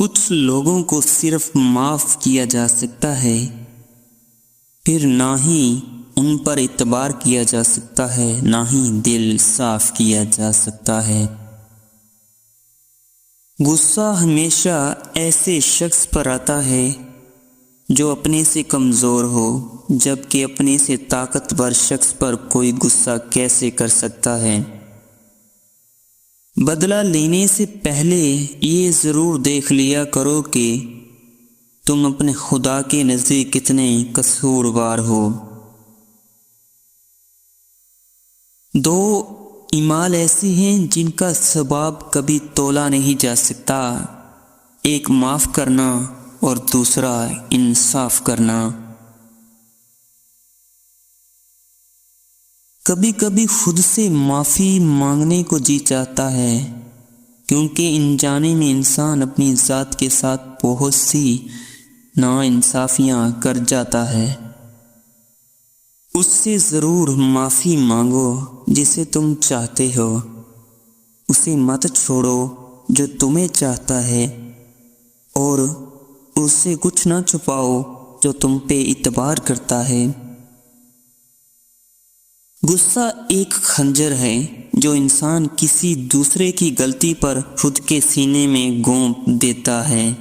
کچھ لوگوں کو صرف معاف کیا جا سکتا ہے، پھر نہ ہی ان پر اعتبار کیا جا سکتا ہے، نہ ہی دل صاف کیا جا سکتا ہے۔ غصہ ہمیشہ ایسے شخص پر آتا ہے جو اپنے سے کمزور ہو، جبکہ اپنے سے طاقتور شخص پر کوئی غصہ کیسے کر سکتا ہے؟ بدلہ لینے سے پہلے یہ ضرور دیکھ لیا کرو کہ تم اپنے خدا کے نزدیک کتنے قصوروار ہو۔ دو اعمال ایسے ہیں جن کا ثواب کبھی تولا نہیں جا سکتا، ایک معاف کرنا اور دوسرا انصاف کرنا۔ کبھی کبھی خود سے معافی مانگنے کو جی چاہتا ہے، کیونکہ انجانے میں انسان اپنی ذات کے ساتھ بہت سی ناانصافیاں کر جاتا ہے۔ اس سے ضرور معافی مانگو جسے تم چاہتے ہو، اسے مت چھوڑو جو تمہیں چاہتا ہے، اور اس سے کچھ نہ چھپاؤ جو تم پہ اعتبار کرتا ہے۔ غصہ ایک خنجر ہے جو انسان کسی دوسرے کی غلطی پر خود کے سینے میں گھونپ دیتا ہے۔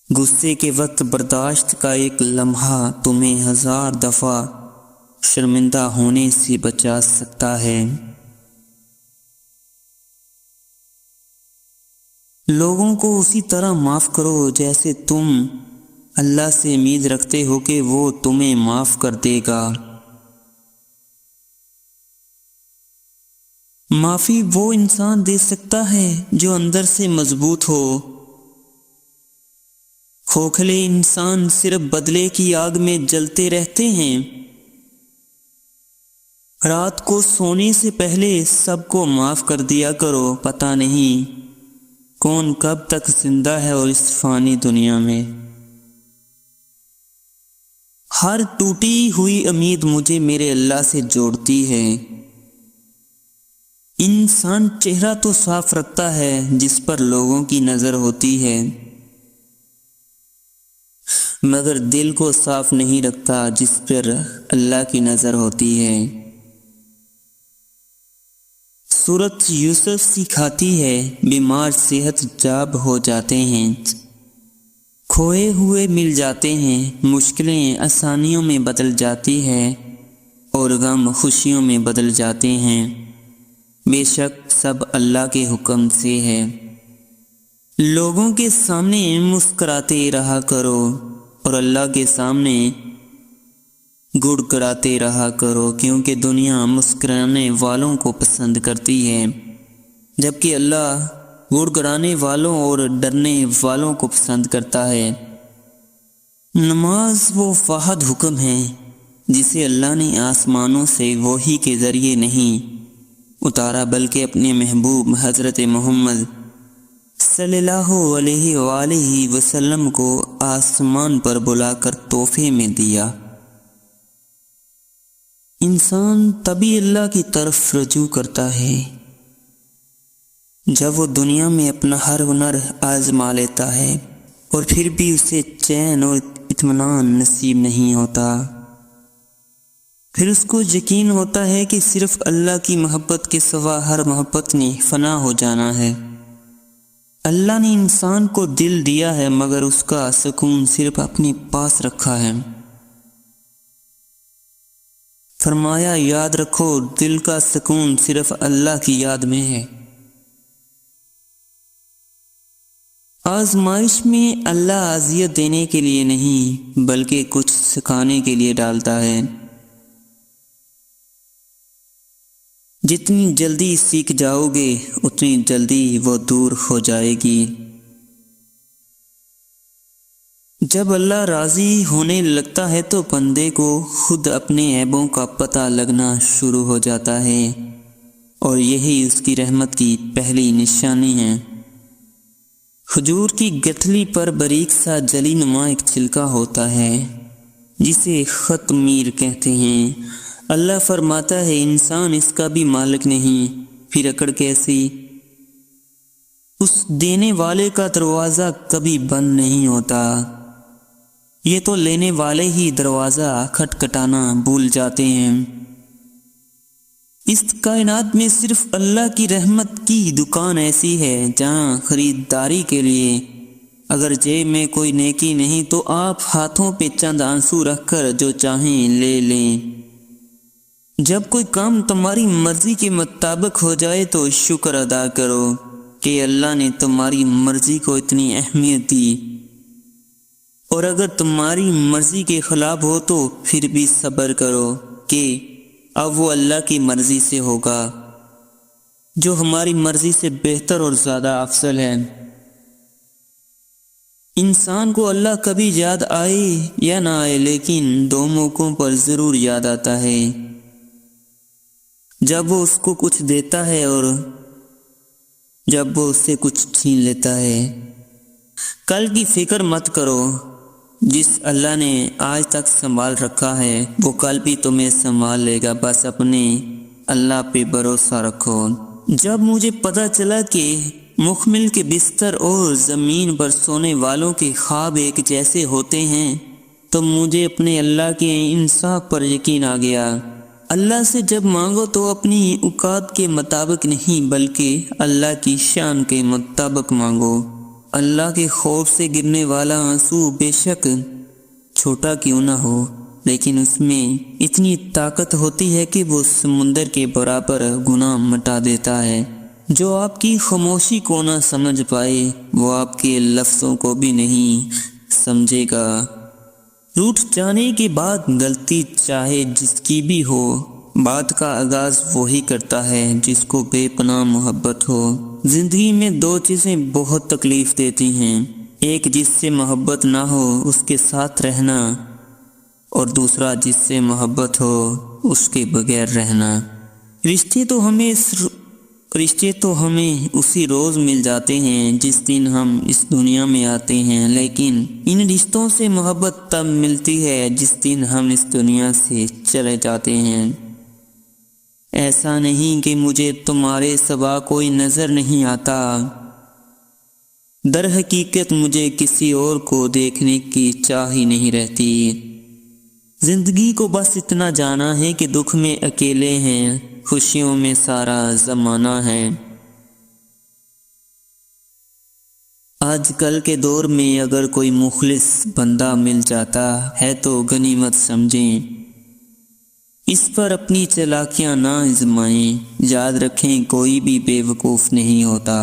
غصے کے وقت برداشت کا ایک لمحہ تمہیں 1000 دفعہ شرمندہ ہونے سے بچا سکتا ہے۔ لوگوں کو اسی طرح معاف کرو جیسے تم اللہ سے امید رکھتے ہو کہ وہ تمہیں معاف کر دے گا۔ معافی وہ انسان دے سکتا ہے جو اندر سے مضبوط ہو۔ کھوکھلے انسان صرف بدلے کی آگ میں جلتے رہتے ہیں۔ رات کو سونے سے پہلے سب کو معاف کر دیا کرو، پتہ نہیں کون کب تک زندہ ہے اور اس فانی دنیا میں۔ ہر ٹوٹی ہوئی امید مجھے میرے اللہ سے جوڑتی ہے۔ انسان چہرہ تو صاف رکھتا ہے جس پر لوگوں کی نظر ہوتی ہے، مگر دل کو صاف نہیں رکھتا جس پر اللہ کی نظر ہوتی ہے۔ سورۃ یوسف سکھاتی ہے بیمار صحت یاب ہو جاتے ہیں، کھوئے ہوئے مل جاتے ہیں، مشکلیں آسانیوں میں بدل جاتی ہیں اور غم خوشیوں میں بدل جاتے ہیں۔ بے شک سب اللہ کے حکم سے ہے۔ لوگوں کے سامنے مسکراتے رہا کرو اور اللہ کے سامنے گڑ گڑاتے رہا کرو، کیونکہ دنیا مسکرانے والوں کو پسند کرتی ہے، جبکہ اللہ گڑ گڑانے والوں اور ڈرنے والوں کو پسند کرتا ہے۔ نماز وہ واحد حکم ہے جسے اللہ نے آسمانوں سے وحی کے ذریعے نہیں اتارا، بلکہ اپنے محبوب حضرت محمد صلی اللہ علیہ وآلہ وسلم کو آسمان پر بلا کر تحفے میں دیا۔ انسان تبھی اللہ کی طرف رجوع کرتا ہے جب وہ دنیا میں اپنا ہر ہنر آزما لیتا ہے اور پھر بھی اسے چین اور اطمینان نصیب نہیں ہوتا۔ پھر اس کو یقین ہوتا ہے کہ صرف اللہ کی محبت کے سوا ہر محبت نے فنا ہو جانا ہے۔ اللہ نے انسان کو دل دیا ہے مگر اس کا سکون صرف اپنے پاس رکھا ہے۔ فرمایا یاد رکھو دل کا سکون صرف اللہ کی یاد میں ہے۔ آزمائش میں اللہ اذیت دینے کے لیے نہیں بلکہ کچھ سکھانے کے لیے ڈالتا ہے۔ جتنی جلدی سیکھ جاؤ گے اتنی جلدی وہ دور ہو جائے گی۔ جب اللہ راضی ہونے لگتا ہے تو بندے کو خود اپنے عیبوں کا پتہ لگنا شروع ہو جاتا ہے، اور یہی اس کی رحمت کی پہلی نشانی ہے۔ کھجور کی گٹھلی پر باریک سا جلی نما ایک چھلکا ہوتا ہے جسے خطمیر کہتے ہیں۔ اللہ فرماتا ہے انسان اس کا بھی مالک نہیں، پھر اکڑ کیسی؟ اس دینے والے کا دروازہ کبھی بند نہیں ہوتا، یہ تو لینے والے ہی دروازہ کھٹکھٹانا بھول جاتے ہیں۔ اس کائنات میں صرف اللہ کی رحمت کی دکان ایسی ہے جہاں خریداری کے لیے اگر جیب میں کوئی نیکی نہیں تو آپ ہاتھوں پہ چند آنسو رکھ کر جو چاہیں لے لیں۔ جب کوئی کام تمہاری مرضی کے مطابق ہو جائے تو شکر ادا کرو کہ اللہ نے تمہاری مرضی کو اتنی اہمیت دی، اور اگر تمہاری مرضی کے خلاف ہو تو پھر بھی صبر کرو کہ اب وہ اللہ کی مرضی سے ہوگا جو ہماری مرضی سے بہتر اور زیادہ افضل ہے۔ انسان کو اللہ کبھی یاد آئے یا نہ آئے لیکن دو موقعوں پر ضرور یاد آتا ہے، جب وہ اس کو کچھ دیتا ہے اور جب وہ اس سے کچھ چھین لیتا ہے۔ کل کی فکر مت کرو، جس اللہ نے آج تک سنبھال رکھا ہے وہ کل بھی تمہیں سنبھال لے گا، بس اپنے اللہ پہ بھروسہ رکھو۔ جب مجھے پتہ چلا کہ مخمل کے بستر اور زمین پر سونے والوں کے خواب ایک جیسے ہوتے ہیں تو مجھے اپنے اللہ کے انصاف پر یقین آ گیا۔ اللہ سے جب مانگو تو اپنی اوقات کے مطابق نہیں بلکہ اللہ کی شان کے مطابق مانگو۔ اللہ کے خوف سے گرنے والا آنسو بے شک چھوٹا کیوں نہ ہو لیکن اس میں اتنی طاقت ہوتی ہے کہ وہ سمندر کے برابر گناہ مٹا دیتا ہے۔ جو آپ کی خاموشی کو نہ سمجھ پائے وہ آپ کے لفظوں کو بھی نہیں سمجھے گا۔ روٹھ جانے کے بعد غلطی چاہے جس کی بھی ہو، بات کا آغاز وہی کرتا ہے جس کو بے پناہ محبت ہو۔ زندگی میں دو چیزیں بہت تکلیف دیتی ہیں، ایک جس سے محبت نہ ہو اس کے ساتھ رہنا، اور دوسرا جس سے محبت ہو اس کے بغیر رہنا۔ رشتے تو ہمیں اسی روز مل جاتے ہیں جس دن ہم اس دنیا میں آتے ہیں، لیکن ان رشتوں سے محبت تب ملتی ہے جس دن ہم اس دنیا سے چلے جاتے ہیں۔ ایسا نہیں کہ مجھے تمہارے سوا کوئی نظر نہیں آتا، در حقیقت مجھے کسی اور کو دیکھنے کی چاہ ہی نہیں رہتی۔ زندگی کو بس اتنا جانا ہے کہ دکھ میں اکیلے ہیں، خوشیوں میں سارا زمانہ ہے۔ آج کل کے دور میں اگر کوئی مخلص بندہ مل جاتا ہے تو غنیمت سمجھیں، اس پر اپنی چالاکیاں نہ آزمائیں۔ یاد رکھیں کوئی بھی بے وقوف نہیں ہوتا۔